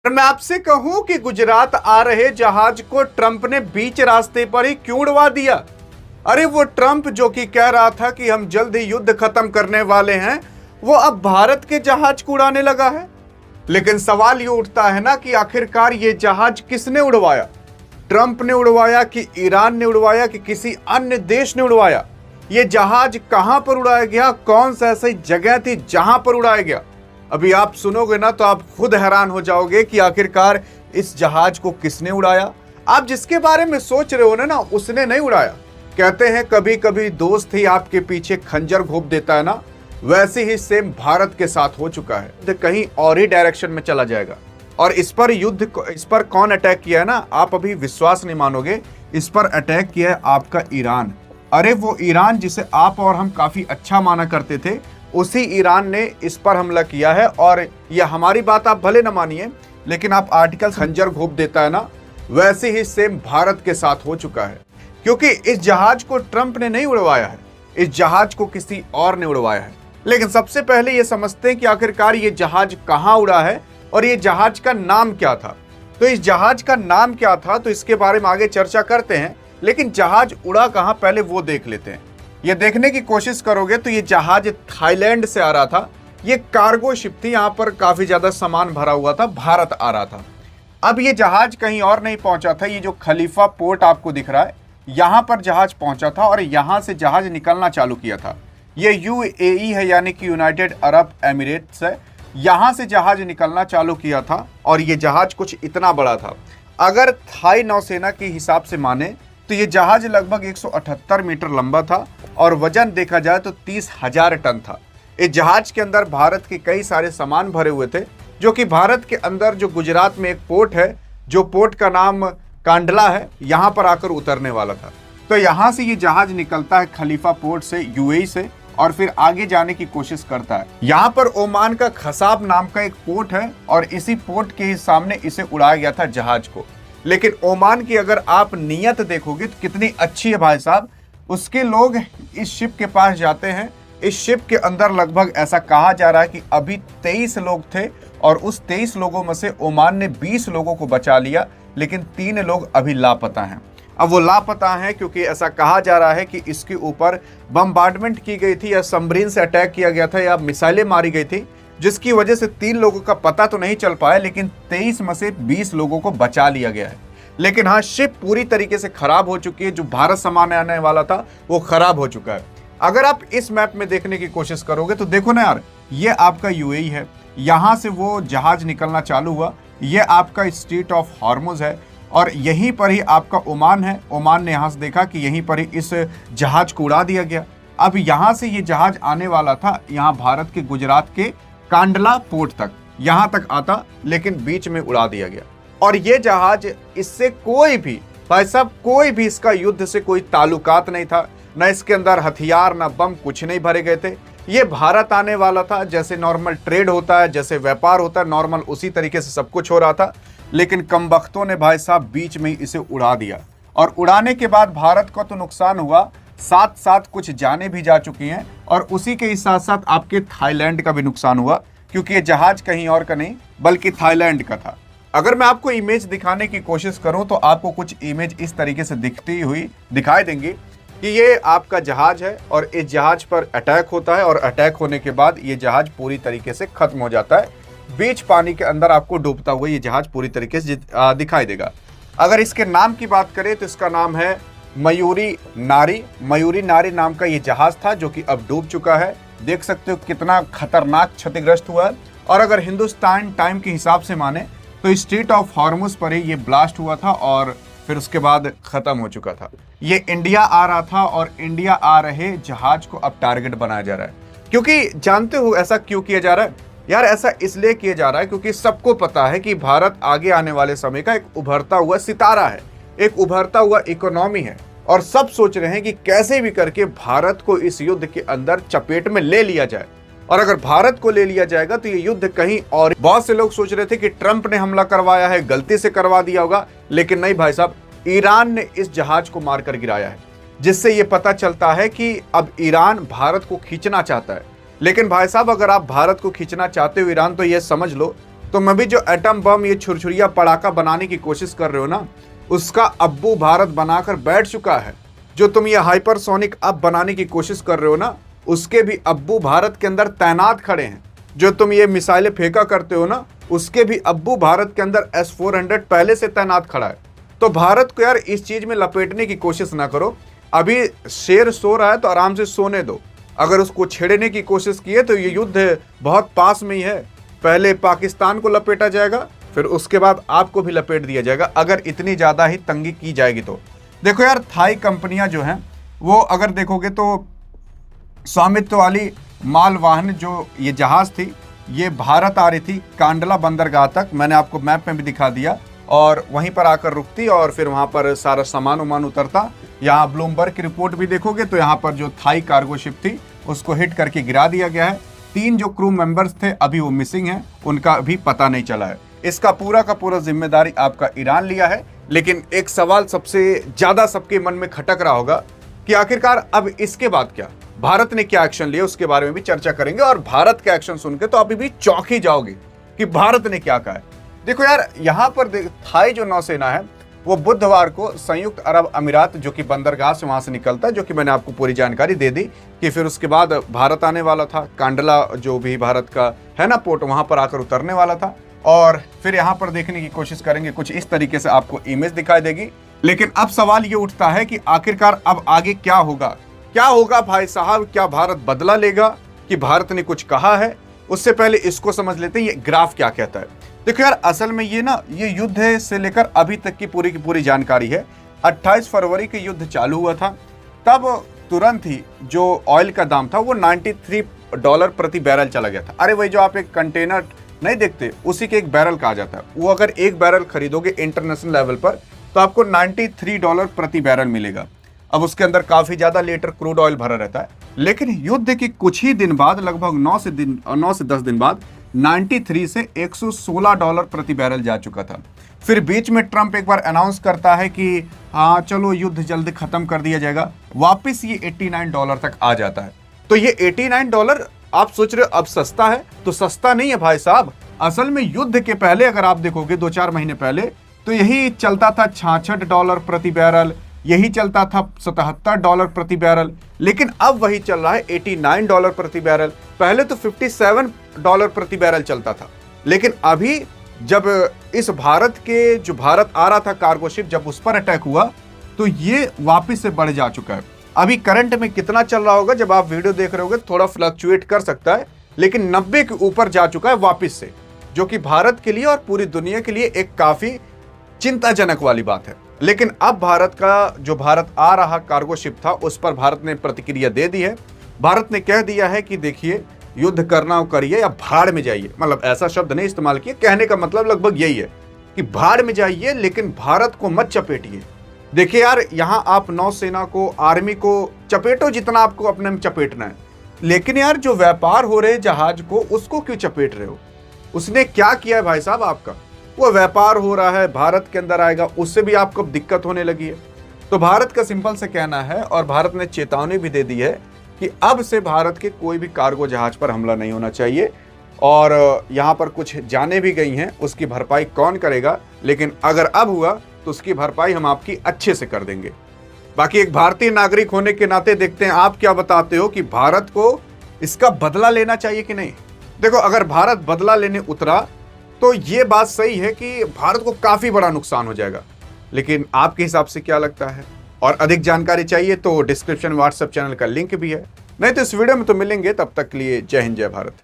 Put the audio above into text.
मैं आपसे कहूं कि गुजरात आ रहे जहाज को ट्रंप ने बीच रास्ते पर ही क्यों उड़वा दिया। अरे वो ट्रंप जो कि कह रहा था कि हम जल्द ही युद्ध खत्म करने वाले हैं, वो अब भारत के जहाज को उड़ाने लगा है। लेकिन सवाल ये उठता है ना कि आखिरकार ये जहाज किसने उड़वाया? ट्रंप ने उड़वाया कि ईरान ने उड़वाया कि किसी अन्य देश ने उड़वाया? ये जहाज कहां पर उड़ाया गया? कौन सा ऐसी जगह थी जहां पर उड़ाया गया? अभी आप सुनोगे ना तो आप खुद हैरान हो जाओगे कि आखिरकार इस जहाज को किसने उड़ाया। आप जिसके बारे में सोच रहे हो ना उसने नहीं उड़ाया। कहते हैं कभी कभी दोस्त ही आपके पीछे खंजर घोंप देता है ना, वैसे ही सेम भारत के साथ हो चुका है। तो कहीं और ही डायरेक्शन में चला जाएगा। और इस पर कौन अटैक किया है ना, आप अभी विश्वास नहीं मानोगे। इस पर अटैक किया है आपका ईरान। अरे वो ईरान जिसे आप और हम काफी अच्छा माना करते थे, उसी ईरान ने इस पर हमला किया है। और यह हमारी बात आप भले न मानिए, लेकिन आप आर्टिकल खंजर घोंप देता है ना, वैसे ही सेम भारत के साथ हो चुका है। क्योंकि इस जहाज को ट्रंप ने नहीं उड़वाया है, इस जहाज को किसी और ने उड़वाया है। लेकिन सबसे पहले ये समझते हैं कि आखिरकार ये जहाज कहां उड़ा है और ये जहाज का नाम क्या था। तो इस जहाज का नाम क्या था तो इसके बारे में आगे चर्चा करते हैं, लेकिन जहाज उड़ा कहां पहले वो देख लेते हैं। ये देखने की कोशिश करोगे तो ये जहाज थाईलैंड से आ रहा था। ये कार्गो शिप थी, यहाँ पर काफी ज्यादा सामान भरा हुआ था, भारत आ रहा था। अब ये जहाज कहीं और नहीं पहुंचा था। ये जो खलीफा पोर्ट आपको दिख रहा है, यहाँ पर जहाज पहुंचा था और यहाँ से जहाज निकलना चालू किया था। ये यूएई है, यानी कि यूनाइटेड अरब एमिरेट्स है। यहाँ से जहाज निकलना चालू किया था और ये जहाज कुछ इतना बड़ा था। अगर थाई नौसेना के हिसाब से माने तो ये जहाज लगभग 178 मीटर लंबा था और वजन देखा जाए तो 30,000 टन था। इस जहाज के अंदर भारत के कई सारे सामान भरे हुए थे, जो कि भारत के अंदर जो गुजरात में एक पोर्ट है, जो पोर्ट का नाम कांडला है, यहाँ पर आकर उतरने वाला था। तो यहाँ से ये जहाज निकलता है खलीफा पोर्ट से, यूएई से, और फिर आगे जाने की कोशिश करता है। यहाँ पर ओमान का खसाब नाम का एक पोर्ट है और इसी पोर्ट के ही सामने इसे उड़ाया गया था जहाज को। लेकिन ओमान की अगर आप नीयत देखोगे तो कितनी अच्छी है भाई साहब। उसके लोग इस शिप के पास जाते हैं। इस शिप के अंदर लगभग ऐसा कहा जा रहा है कि अभी 23 लोग थे और उस 23 लोगों में से ओमान ने 20 लोगों को बचा लिया, लेकिन 3 लोग अभी लापता हैं। अब वो लापता हैं क्योंकि ऐसा कहा जा रहा है कि इसके ऊपर बम्बार्डमेंट की गई थी या सबमरीन से अटैक किया गया था या मिसाइलें मारी गई थी, जिसकी वजह से 3 लोगों का पता तो नहीं चल पाया, लेकिन 23 में से 20 लोगों को बचा लिया गया है। लेकिन हाँ, शिप पूरी तरीके से खराब हो चुकी है। जो भारत सामान आने वाला था वो खराब हो चुका है। अगर आप इस मैप में देखने की कोशिश करोगे तो देखो ना यार, ये आपका यूएई है, यहाँ से वो जहाज निकलना चालू हुआ। ये आपका स्ट्रेट ऑफ हॉर्मुज है और यहीं पर ही आपका ओमान है। ओमान ने यहाँ से देखा कि यहीं पर ही इस जहाज को उड़ा दिया गया। अब यहाँ से ये जहाज आने वाला था यहाँ भारत के गुजरात के कांडला पोर्ट तक, यहाँ तक आता, लेकिन बीच में उड़ा दिया गया। और ये जहाज, इससे कोई भी भाई साहब, कोई भी इसका युद्ध से कोई ताल्लुकात नहीं था। न इसके अंदर हथियार न बम कुछ नहीं भरे गए थे। ये भारत आने वाला था, जैसे नॉर्मल ट्रेड होता है, जैसे व्यापार होता है नॉर्मल, उसी तरीके से सब कुछ हो रहा था। लेकिन कमबख्तों ने भाई साहब बीच में इसे उड़ा दिया। और उड़ाने के बाद भारत को तो नुकसान हुआ, साथ साथ कुछ जानें भी जा चुकी हैं और उसी के साथ साथ आपके थाईलैंड का भी नुकसान हुआ, क्योंकि ये जहाज कहीं और का नहीं बल्कि थाईलैंड का था। अगर मैं आपको इमेज दिखाने की कोशिश करूं तो आपको कुछ इमेज इस तरीके से दिखती हुई दिखाई देंगी कि ये आपका जहाज है और इस जहाज पर अटैक होता है और अटैक होने के बाद ये जहाज पूरी तरीके से खत्म हो जाता है। बीच पानी के अंदर आपको डूबता हुआ ये जहाज पूरी तरीके से दिखाई देगा। अगर इसके नाम की बात करें तो इसका नाम है मयूरी नारी। मयूरी नारी नाम का ये जहाज था, जो कि अब डूब चुका है। देख सकते हो कितना खतरनाक क्षतिग्रस्त हुआ है। और अगर हिंदुस्तान टाइम के हिसाब से माने तो स्ट्रेट ऑफ हॉर्मुज पर ही ये ब्लास्ट हुआ था और फिर उसके बाद खत्म हो चुका था। ये इंडिया आ रहा था और इंडिया आ रहे जहाज को अब टारगेट बनाया जा रहा है। क्योंकि जानते हो ऐसा क्यों किया जा रहा है यार? ऐसा इसलिए किया जा रहा है क्योंकि सबको पता है कि भारत आगे आने वाले समय का एक उभरता हुआ सितारा है, एक उभरता हुआ इकोनॉमी है। और सब सोच रहे हैं कि कैसे भी करके भारत को इस युद्ध के अंदर चपेट में ले लिया जाए। और अगर भारत को ले लिया जाएगा तो ये युद्ध कहीं और। बहुत से लोग सोच रहे थे कि ट्रंप ने हमला करवाया है, गलती से करवा दिया होगा, लेकिन नहीं भाई साहब, ईरान ने इस जहाज को मारकर गिराया है। जिससे ये पता चलता है कि अब ईरान भारत को खींचना चाहता है। लेकिन भाई साहब, अगर आप भारत को खींचना चाहते हो ईरान, तो ये समझ लो तुम अभी जो एटम बम, ये छुरछुरिया पड़ाका बनाने की कोशिश कर रहे हो ना, उसका अब्बू भारत बनाकर बैठ चुका है। जो तुम ये हाइपरसोनिक अब बनाने की कोशिश कर रहे हो ना, उसके भी अब्बू भारत के अंदर तैनात खड़े हैं। जो तुम ये मिसाइलें फेंका करते हो ना, उसके भी अब्बू भारत के अंदर S-400 पहले से तैनात खड़ा है। तो भारत को यार इस चीज में लपेटने की कोशिश ना करो। अभी शेर सो रहा है तो आराम से सोने दो। अगर उसको छेड़ने की कोशिश की है तो ये युद्ध बहुत पास में ही है। पहले पाकिस्तान को लपेटा जाएगा, फिर उसके बाद आपको भी लपेट दिया जाएगा, अगर इतनी ज्यादा ही तंगी की जाएगी तो। देखो यार, थाई कंपनियां जो हैं वो अगर देखोगे तो स्वामित्व वाली मालवाहन जो ये जहाज थी, ये भारत आ रही थी कांडला बंदरगाह तक। मैंने आपको मैप में भी दिखा दिया, और वहीं पर आकर रुकती और फिर वहां पर सारा सामान उमान उतरता। यहाँ ब्लूमबर्ग की रिपोर्ट भी देखोगे तो यहाँ पर जो थाई कार्गो शिप थी उसको हिट करके गिरा दिया गया है। 3 जो क्रू मेंबर्स थे अभी वो मिसिंग हैं, उनका भी पता नहीं चला है। इसका पूरा का पूरा जिम्मेदारी आपका ईरान लिया है। लेकिन एक सवाल सबसे ज्यादा सबके मन में खटक रहा होगा कि आखिरकार अब इसके बाद क्या, भारत ने क्या एक्शन लिया, उसके बारे में भी चर्चा करेंगे। और भारत के एक्शन सुन के तो अभी भी चौंक ही जाओगे कि भारत ने क्या कहा है। देखो यार, यहाँ पर थाई जो नौसेना है वो बुधवार को संयुक्त अरब अमीरात जो कि बंदरगाह से वहां से निकलता है, जो कि मैंने आपको पूरी जानकारी दे दी कि फिर उसके बाद भारत आने वाला था। कांडला जो भी भारत का है ना पोर्ट, वहां पर आकर उतरने वाला था। और फिर यहाँ पर देखने की कोशिश करेंगे, कुछ इस तरीके से आपको इमेज दिखाई देगी। लेकिन अब सवाल ये उठता है कि आखिरकार अब आगे क्या होगा। क्या होगा भाई साहब, क्या भारत बदला लेगा कि भारत ने कुछ कहा है? उससे पहले इसको समझ लेते हैं ये ग्राफ क्या कहता है। देखो यार, असल में ये युद्ध से लेकर अभी तक की पूरी जानकारी है। 28 फरवरी के युद्ध चालू हुआ था, तब तुरंत ही जो ऑयल का दाम था वो $93 प्रति बैरल चला गया था। अरे वही जो आप एक कंटेनर नहीं देखते, उसी के एक बैरल कहा जाता है। वो अगर एक बैरल खरीदोगे इंटरनेशनल लेवल पर तो आपको $93 प्रति बैरल मिलेगा। अब उसके अंदर काफी ज्यादा लीटर क्रूड ऑयल भरा रहता है। लेकिन युद्ध के कुछ ही दिन बाद, लगभग 9 से 10 दिन बाद 93 से $116 प्रति बैरल जा चुका था। फिर बीच में ट्रंप एक बार अनाउंस करता है कि हाँ चलो युद्ध जल्द खत्म कर दिया जाएगा, वापस ये $89 तक आ जाता है। तो ये $89 आप सोच रहे हो अब सस्ता है, तो सस्ता नहीं है भाई साहब। असल में युद्ध के पहले अगर आप देखोगे 2-4 महीने पहले, तो यही चलता था $66 प्रति बैरल, यही चलता था $77 प्रति बैरल। लेकिन अब वही चल रहा है $89 प्रति बैरल। पहले तो $57 प्रति बैरल चलता था। लेकिन अभी जब इस भारत आ रहा था कार्गो शिप, जब उस पर अटैक हुआ तो ये वापस से बढ़ जा चुका है। अभी करंट में कितना चल रहा होगा, जब आप वीडियो देख रहे होगे थोड़ा फ्लक्चुएट कर सकता है, लेकिन 90 के ऊपर जा चुका है वापस से, जो कि भारत के लिए और पूरी दुनिया के लिए एक काफी चिंताजनक वाली बात है। लेकिन अब भारत आ रहा कार्गो शिप था, उस पर भारत ने प्रतिक्रिया दे दी है। भारत ने कह दिया है कि देखिए, युद्ध करना हो करिए या भाड़ में जाइए। मतलब ऐसा शब्द नहीं इस्तेमाल किया, कहने का मतलब लगभग यही है कि भाड़ में जाइए, लेकिन भारत को मत चपेटिए। देखिए यार, यहाँ आप नौसेना को, आर्मी को चपेटो जितना आपको अपने में चपेटना है, लेकिन यार जो व्यापार हो रहे जहाज को, उसको क्यों चपेट रहे हो? उसने क्या किया है भाई साहब आपका? वो व्यापार हो रहा है, भारत के अंदर आएगा, उससे भी आपको दिक्कत होने लगी है। तो भारत का सिंपल से कहना है, और भारत ने चेतावनी भी दे दी है कि अब से भारत के कोई भी कार्गो जहाज पर हमला नहीं होना चाहिए। और यहाँ पर कुछ जाने भी गई हैं, उसकी भरपाई कौन करेगा, लेकिन अगर अब हुआ तो उसकी भरपाई हम आपकी अच्छे से कर देंगे। बाकी एक भारतीय नागरिक होने के नाते देखते हैं आप क्या बताते हो कि भारत को इसका बदला लेना चाहिए कि नहीं। देखो, अगर भारत बदला लेने उतरा तो ये बात सही है कि भारत को काफी बड़ा नुकसान हो जाएगा, लेकिन आपके हिसाब से क्या लगता है? और अधिक जानकारी चाहिए तो डिस्क्रिप्शन व्हाट्सएप चैनल का लिंक भी है, नहीं तो इस वीडियो में तो मिलेंगे। तब तक के लिए जय हिंद, जय भारत।